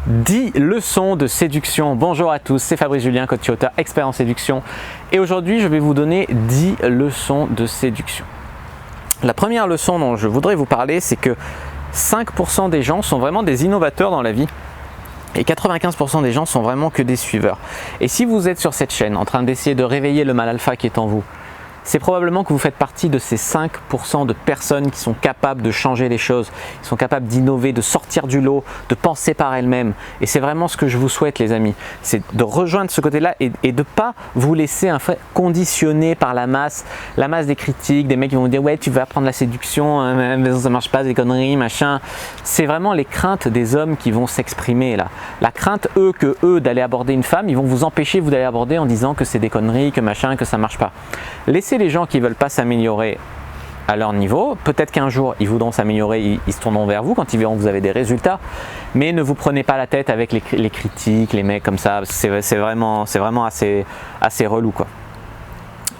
10 leçons de séduction. Bonjour à tous, c'est Fabrice Julien, coach et auteur expert en séduction. Et aujourd'hui, je vais vous donner 10 leçons de séduction. La première leçon dont je voudrais vous parler, c'est que 5% des gens sont vraiment des innovateurs dans la vie. Et 95% des gens sont vraiment que des suiveurs. Et si vous êtes sur cette chaîne en train d'essayer de réveiller le mal alpha qui est en vous, c'est probablement que vous faites partie de ces 5% de personnes qui sont capables de changer les choses, qui sont capables d'innover, de sortir du lot, de penser par elles-mêmes. Et c'est vraiment ce que je vous souhaite, les amis. C'est de rejoindre ce côté-là et de ne pas vous laisser conditionner par la masse des critiques, des mecs qui vont vous dire « ouais, tu vas apprendre la séduction, mais ça marche pas, des conneries, machin ». C'est vraiment les craintes des hommes qui vont s'exprimer là. La crainte, eux, d'aller aborder une femme, ils vont vous empêcher, vous, d'aller aborder en disant que c'est des conneries, que machin, que ça marche pas. Laissez les gens qui ne veulent pas s'améliorer à leur niveau, peut-être qu'un jour ils voudront s'améliorer, ils se tourneront vers vous quand ils verront que vous avez des résultats, mais ne vous prenez pas la tête avec les critiques, les mecs comme ça, c'est vraiment assez relou quoi.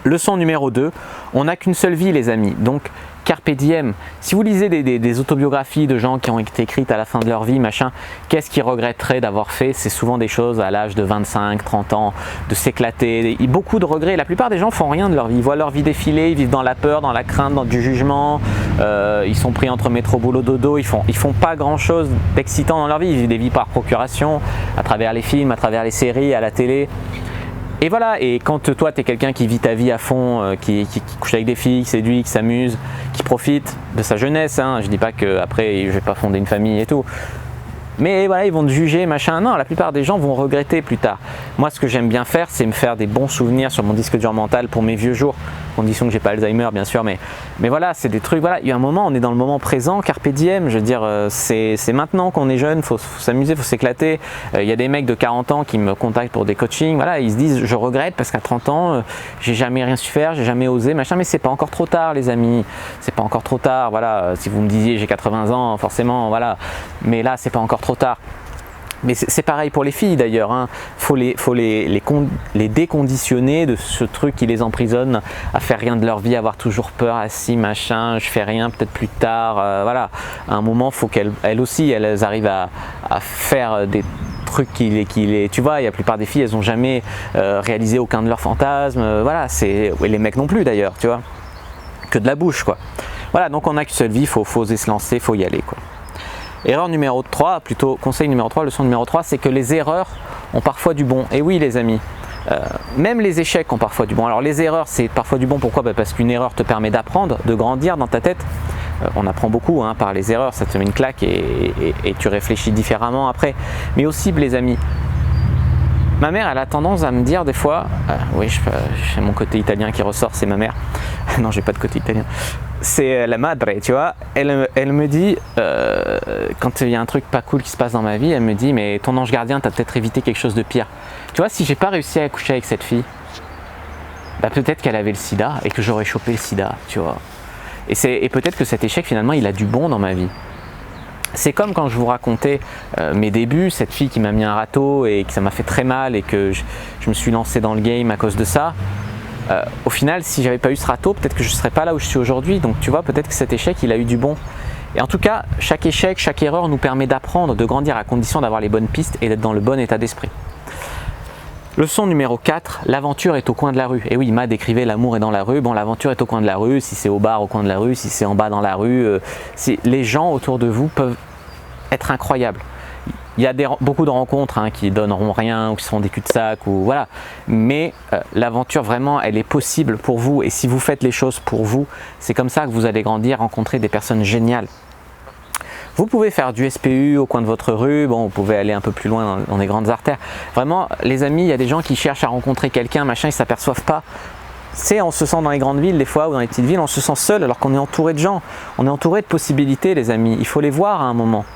Leçon numéro 2, on n'a qu'une seule vie les amis, donc carpe diem. Si vous lisez des autobiographies de gens qui ont été écrites à la fin de leur vie, machin, qu'est-ce qu'ils regretteraient d'avoir fait? C'est souvent des choses à l'âge de 25, 30 ans, de s'éclater, beaucoup de regrets. La plupart des gens font rien de leur vie, ils voient leur vie défiler, ils vivent dans la peur, dans la crainte, dans du jugement, ils sont pris entre métro, boulot, dodo, ils font pas grand chose d'excitant dans leur vie, ils vivent des vies par procuration, à travers les films, à travers les séries, à la télé. Et voilà, et quand toi tu es quelqu'un qui vit ta vie à fond, qui couche avec des filles, qui séduit, qui s'amuse, qui profite de sa jeunesse, hein. Je dis pas qu'après je vais pas fonder une famille et tout, mais voilà, ils vont te juger, machin. Non, la plupart des gens vont regretter plus tard. Moi, ce que j'aime bien faire, c'est me faire des bons souvenirs sur mon disque dur mental pour mes vieux jours, condition que j'ai pas Alzheimer, bien sûr, mais voilà, c'est des trucs, voilà, il y a un moment, on est dans le moment présent, carpe diem, je veux dire, c'est maintenant qu'on est jeune, faut s'amuser, faut s'éclater. Il y a des mecs de 40 ans qui me contactent pour des coachings, voilà, ils se disent, je regrette parce qu'à 30 ans, j'ai jamais rien su faire, j'ai jamais osé, machin, mais c'est pas encore trop tard, les amis, c'est pas encore trop tard, voilà, si vous me disiez j'ai 80 ans, forcément, voilà, mais là, c'est pas encore trop tard. Mais c'est pareil pour les filles d'ailleurs, hein. Faut les déconditionner de ce truc qui les emprisonne à faire rien de leur vie, à avoir toujours peur, assis, machin, je fais rien, peut-être plus tard, voilà. À un moment, faut qu'elles aussi, elles arrivent à faire des trucs tu vois, la plupart des filles, elles n'ont jamais réalisé aucun de leurs fantasmes, voilà, et les mecs non plus d'ailleurs, tu vois, que de la bouche quoi. Voilà, donc on n'a qu'une seule vie, faut oser se lancer, faut y aller quoi. Erreur numéro 3, plutôt conseil numéro 3, leçon numéro 3, c'est que les erreurs ont parfois du bon. Et oui les amis, même les échecs ont parfois du bon. Alors les erreurs c'est parfois du bon, pourquoi? Parce qu'une erreur te permet d'apprendre, de grandir dans ta tête. On apprend beaucoup hein, par les erreurs, ça te met une claque et tu réfléchis différemment après. Mais aussi les amis, ma mère elle a tendance à me dire des fois, oui j'ai mon côté italien qui ressort, c'est ma mère, non j'ai pas de côté italien. C'est la madre, tu vois, elle me dit, quand il y a un truc pas cool qui se passe dans ma vie, elle me dit, mais ton ange gardien t'a peut-être évité quelque chose de pire. Tu vois, si j'ai pas réussi à coucher avec cette fille, bah peut-être qu'elle avait le sida et que j'aurais chopé le sida, tu vois. Et peut-être que cet échec, finalement, il a du bon dans ma vie. C'est comme quand je vous racontais mes débuts, cette fille qui m'a mis un râteau et que ça m'a fait très mal et que je me suis lancé dans le game à cause de ça. Au final, si j'avais pas eu ce râteau, peut-être que je ne serais pas là où je suis aujourd'hui. Donc tu vois, peut-être que cet échec, il a eu du bon. Et en tout cas, chaque échec, chaque erreur nous permet d'apprendre, de grandir à condition d'avoir les bonnes pistes et d'être dans le bon état d'esprit. Leçon numéro 4, l'aventure est au coin de la rue. Et oui, Mad décrivait l'amour est dans la rue. Bon, l'aventure est au coin de la rue, si c'est au bar au coin de la rue, si c'est en bas dans la rue. Les gens autour de vous peuvent être incroyables. Il y a beaucoup de rencontres hein, qui donneront rien ou qui seront des cul-de-sac ou voilà. Mais l'aventure vraiment, elle est possible pour vous. Et si vous faites les choses pour vous, c'est comme ça que vous allez grandir, rencontrer des personnes géniales. Vous pouvez faire du SPU au coin de votre rue, bon, vous pouvez aller un peu plus loin dans les grandes artères. Vraiment, les amis, il y a des gens qui cherchent à rencontrer quelqu'un, machin, ils ne s'aperçoivent pas. On se sent dans les grandes villes des fois ou dans les petites villes, on se sent seul alors qu'on est entouré de gens. On est entouré de possibilités, les amis. Il faut les voir à un moment.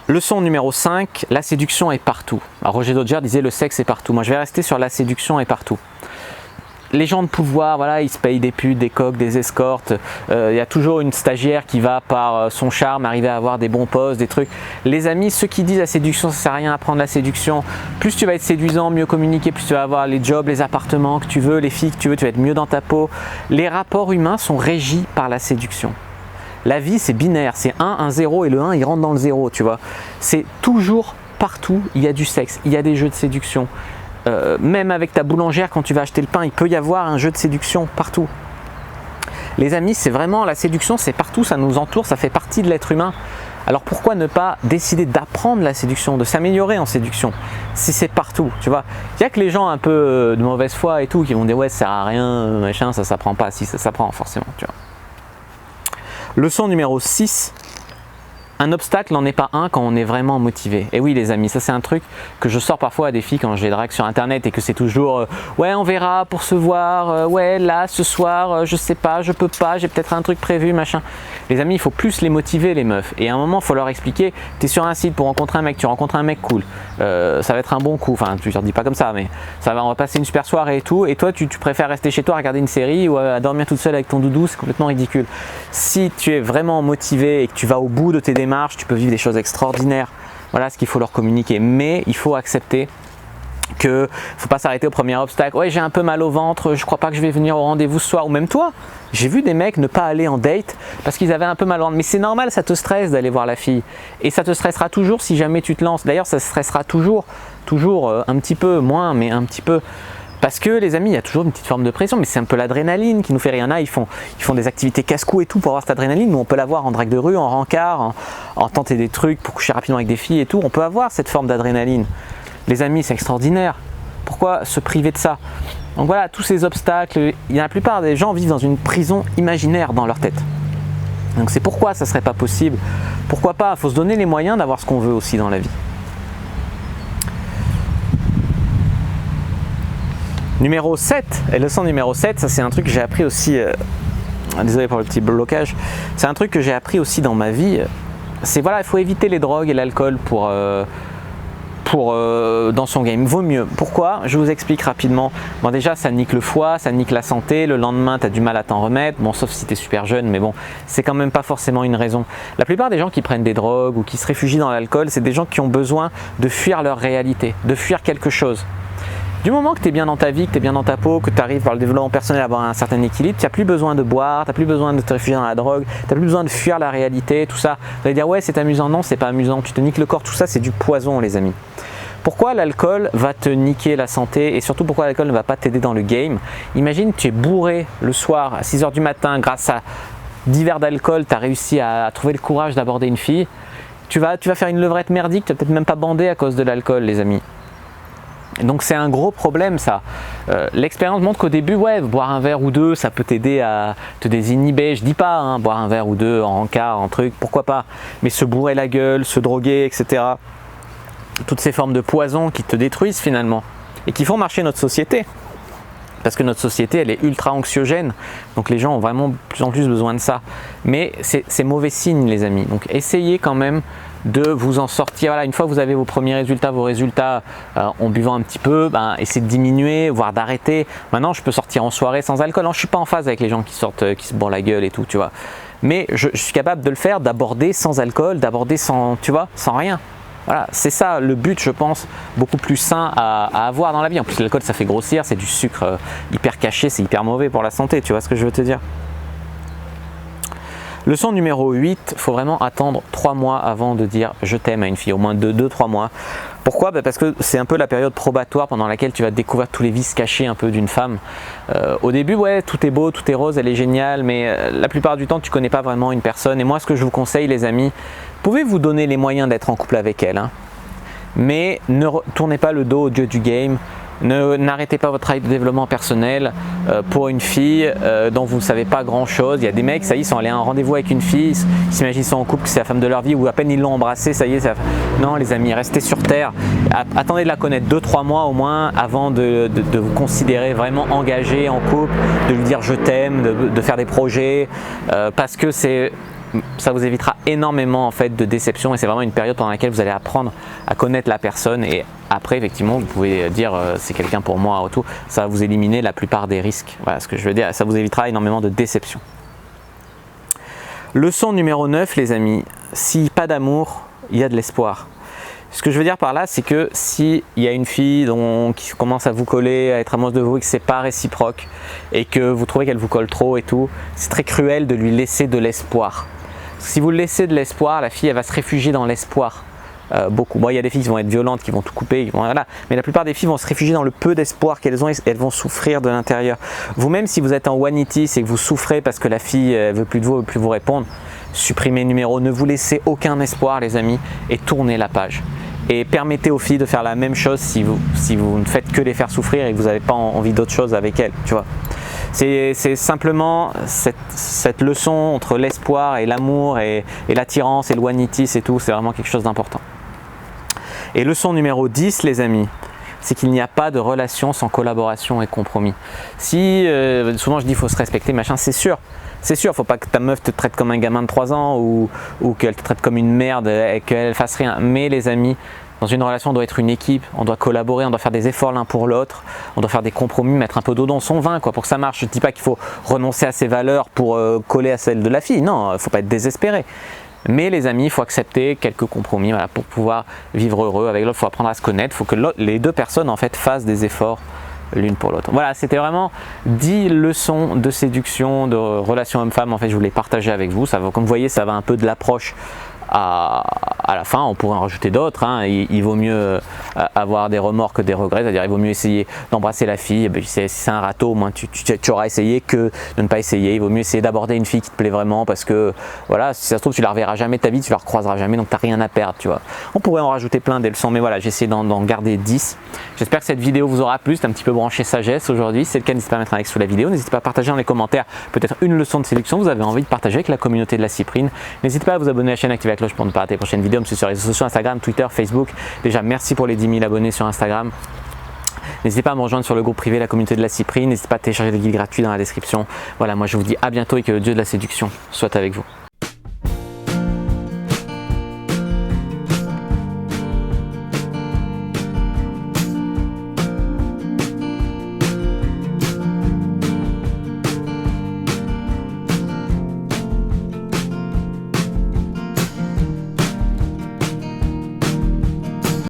Leçon numéro 5, la séduction est partout. Alors Roger Dodger disait le sexe est partout. Moi je vais rester sur la séduction est partout. Les gens de pouvoir, voilà, ils se payent des putes, des coques, des escortes. Il y a toujours une stagiaire qui va par son charme arriver à avoir des bons postes, des trucs. Les amis, ceux qui disent la séduction, ça sert à rien à prendre la séduction. Plus tu vas être séduisant, mieux communiquer, plus tu vas avoir les jobs, les appartements que tu veux, les filles que tu veux, tu vas être mieux dans ta peau. Les rapports humains sont régis par la séduction. La vie, c'est binaire, c'est 1, 0 et le 1, il rentre dans le 0, tu vois. C'est toujours partout, il y a du sexe, il y a des jeux de séduction. Même avec ta boulangère, quand tu vas acheter le pain, il peut y avoir un jeu de séduction partout. Les amis, c'est vraiment la séduction, c'est partout, ça nous entoure, ça fait partie de l'être humain. Alors pourquoi ne pas décider d'apprendre la séduction, de s'améliorer en séduction, si c'est partout, tu vois. Il n'y a que les gens un peu de mauvaise foi et tout qui vont dire ouais ça sert à rien, machin, ça s'apprend pas, si ça s'apprend forcément, tu vois. Leçon numéro 6. Un obstacle n'en est pas un quand on est vraiment motivé. Et oui les amis, ça c'est un truc que je sors parfois à des filles quand je les drague sur internet et que c'est toujours ouais on verra pour se voir, ouais là ce soir, je sais pas, je peux pas, j'ai peut-être un truc prévu, machin. Les amis, il faut plus les motiver les meufs. Et à un moment, il faut leur expliquer, tu es sur un site pour rencontrer un mec, tu rencontres un mec cool, ça va être un bon coup, enfin tu leur dis pas comme ça, mais on va passer une super soirée et tout, et toi tu préfères rester chez toi à regarder une série ou à dormir toute seule avec ton doudou, c'est complètement ridicule. Si tu es vraiment motivé et que tu vas au bout de tes démarches, tu peux vivre des choses extraordinaires. Voilà ce qu'il faut leur communiquer, mais il faut accepter qu'il ne faut pas s'arrêter au premier obstacle. Ouais, j'ai un peu mal au ventre, je crois pas que je vais venir au rendez-vous ce soir. Ou même toi, j'ai vu des mecs ne pas aller en date parce qu'ils avaient un peu mal au ventre. Mais c'est normal, ça te stresse d'aller voir la fille. Et ça te stressera toujours si jamais tu te lances. D'ailleurs, ça stressera toujours un petit peu, moins, mais un petit peu. Parce que les amis, il y a toujours une petite forme de pression, mais c'est un peu l'adrénaline qui nous fait rire. Il y en a, ils font des activités casse-cou et tout pour avoir cette adrénaline. Nous, on peut l'avoir en drague de rue, en rencard, en tenter des trucs pour coucher rapidement avec des filles et tout. On peut avoir cette forme d'adrénaline. Les amis, c'est extraordinaire. Pourquoi se priver de ça? Donc voilà, tous ces obstacles, la plupart des gens vivent dans une prison imaginaire dans leur tête. Donc c'est pourquoi ça ne serait pas possible. Pourquoi pas? Il faut se donner les moyens d'avoir ce qu'on veut aussi dans la vie. Numéro 7, et leçon numéro 7, ça c'est un truc que j'ai appris aussi, désolé pour le petit blocage, c'est un truc que j'ai appris aussi dans ma vie, c'est voilà, il faut éviter les drogues et l'alcool dans son game, vaut mieux. Pourquoi? Je vous explique rapidement. Bon déjà ça nique le foie, ça nique la santé, le lendemain tu as du mal à t'en remettre, bon sauf si tu es super jeune, mais bon c'est quand même pas forcément une raison. La plupart des gens qui prennent des drogues ou qui se réfugient dans l'alcool, c'est des gens qui ont besoin de fuir leur réalité, de fuir quelque chose. Du moment que tu es bien dans ta vie, que tu es bien dans ta peau, que tu arrives par le développement personnel à avoir un certain équilibre, tu n'as plus besoin de boire, tu n'as plus besoin de te réfugier dans la drogue, tu n'as plus besoin de fuir la réalité, tout ça. Vous allez dire ouais c'est amusant, non c'est pas amusant, tu te niques le corps, tout ça c'est du poison les amis. Pourquoi l'alcool va te niquer la santé et surtout pourquoi l'alcool ne va pas t'aider dans le game? Imagine tu es bourré le soir à 6 h du matin grâce à 10 verres d'alcool, tu as réussi à trouver le courage d'aborder une fille. Tu vas faire une levrette merdique, tu vas peut-être même pas bander à cause de l'alcool les amis. Donc c'est un gros problème ça. L'expérience montre qu'au début, ouais, boire un verre ou deux, ça peut t'aider à te désinhiber. Je dis pas, hein, boire un verre ou deux en rencard, en truc, pourquoi pas. Mais se bourrer la gueule, se droguer, etc. Toutes ces formes de poison qui te détruisent finalement et qui font marcher notre société. Parce que notre société, elle est ultra anxiogène. Donc les gens ont vraiment de plus en plus besoin de ça. Mais c'est mauvais signe les amis. Donc essayez quand même de vous en sortir. Voilà, une fois que vous avez vos premiers résultats, en buvant un petit peu, essayez de diminuer, voire d'arrêter. Maintenant, je peux sortir en soirée sans alcool. Non, je ne suis pas en phase avec les gens qui sortent, qui se bourrent la gueule et tout, tu vois. Mais je suis capable de le faire, d'aborder sans alcool, d'aborder sans, tu vois, sans rien. Voilà, c'est ça le but, je pense, beaucoup plus sain à avoir dans la vie. En plus, l'alcool, ça fait grossir, c'est du sucre hyper caché, c'est hyper mauvais pour la santé, tu vois ce que je veux te dire. Leçon numéro 8, il faut vraiment attendre 3 mois avant de dire je t'aime à une fille, au moins 2-3 mois. Pourquoi? Parce que c'est un peu la période probatoire pendant laquelle tu vas découvrir tous les vices cachés un peu d'une femme. Au début, ouais, tout est beau, tout est rose, elle est géniale, mais la plupart du temps, tu ne connais pas vraiment une personne. Et moi, ce que je vous conseille, les amis, vous pouvez vous donner les moyens d'être en couple avec elle, hein, mais ne tournez pas le dos au dieu du game. N'arrêtez pas votre travail de développement personnel pour une fille dont vous ne savez pas grand chose. Il y a des mecs, ça y est, ils sont allés à un rendez-vous avec une fille, ils s'imaginent qu'ils sont en couple, que c'est la femme de leur vie, ou à peine ils l'ont embrassée, ça y est, non les amis, restez sur terre. Attendez de la connaître 2-3 mois au moins avant de vous considérer vraiment engagé en couple, de lui dire je t'aime, de faire des projets, parce que ça vous évitera énormément en fait de déception et c'est vraiment une période pendant laquelle vous allez apprendre à connaître la personne et après effectivement vous pouvez dire c'est quelqu'un pour moi ou tout, ça va vous éliminer la plupart des risques. Voilà ce que je veux dire, ça vous évitera énormément de déception. Leçon numéro 9 les amis, si pas d'amour, il y a de l'espoir. Ce que je veux dire par là, c'est que s'il y a une fille qui commence à vous coller, à être amoureuse de vous et que c'est pas réciproque et que vous trouvez qu'elle vous colle trop et tout, c'est très cruel de lui laisser de l'espoir. Si vous laissez de l'espoir, la fille elle va se réfugier dans l'espoir. Beaucoup. Bon, il y a des filles qui vont être violentes, qui vont tout couper, voilà. Mais la plupart des filles vont se réfugier dans le peu d'espoir qu'elles ont et elles vont souffrir de l'intérieur. Vous-même, si vous êtes en one-itis et que vous souffrez parce que la fille ne veut plus de vous, ne veut plus vous répondre, supprimez le numéro, ne vous laissez aucun espoir les amis et tournez la page. Et permettez aux filles de faire la même chose si vous ne faites que les faire souffrir et que vous n'avez pas envie d'autre chose avec elles, tu vois. C'est simplement cette leçon entre l'espoir et l'amour et l'attirance et le one-itis et tout, c'est vraiment quelque chose d'important. Et leçon numéro 10 les amis, c'est qu'il n'y a pas de relation sans collaboration et compromis. Si, souvent je dis il faut se respecter, machin, c'est sûr, faut pas que ta meuf te traite comme un gamin de 3 ans ou qu'elle te traite comme une merde et qu'elle fasse rien. Mais les amis, dans une relation on doit être une équipe, on doit collaborer, on doit faire des efforts l'un pour l'autre, on doit faire des compromis, mettre un peu d'eau dans son vin quoi, pour que ça marche. Je ne dis pas qu'il faut renoncer à ses valeurs pour coller à celles de la fille, non, il ne faut pas être désespéré. Mais les amis, il faut accepter quelques compromis voilà, pour pouvoir vivre heureux avec l'autre. Il faut apprendre à se connaître, il faut que les deux personnes en fait fassent des efforts l'une pour l'autre. Voilà, c'était vraiment 10 leçons de séduction, de relation homme-femme. En fait, je voulais partager avec vous. Ça va, comme vous voyez, ça va un peu de l'approche à la fin. On pourrait en rajouter d'autres. Hein. Il vaut mieux avoir des remords que des regrets. C'est-à-dire, il vaut mieux essayer d'embrasser la fille. Si c'est un râteau, au moins tu auras essayé que de ne pas essayer. Il vaut mieux essayer d'aborder une fille qui te plaît vraiment parce que, voilà, si ça se trouve, tu la reverras jamais de ta vie, tu la recroiseras jamais, donc tu n'as rien à perdre, tu vois. On pourrait en rajouter plein des leçons, mais voilà, j'ai essayé d'en garder 10. J'espère que cette vidéo vous aura plu. C'est un petit peu branché sagesse aujourd'hui. Si c'est le cas, n'hésitez pas à mettre un like sous la vidéo. N'hésitez pas à partager dans les commentaires peut-être une leçon de séduction que vous avez envie de partager avec la communauté de la Cyprine. N'hésitez pas à vous abonner à la chaîne, activer la cloche pour ne pas rater les prochaines vidéos. Me suivre sur les réseaux sociaux, Instagram, Twitter, Facebook. Déjà, merci pour les 10 000 abonnés sur Instagram. N'hésitez pas à me rejoindre sur le groupe privé, la communauté de la Cyprine. N'hésitez pas à télécharger le guide gratuit dans la description. Voilà, moi je vous dis à bientôt et que le Dieu de la séduction soit avec vous.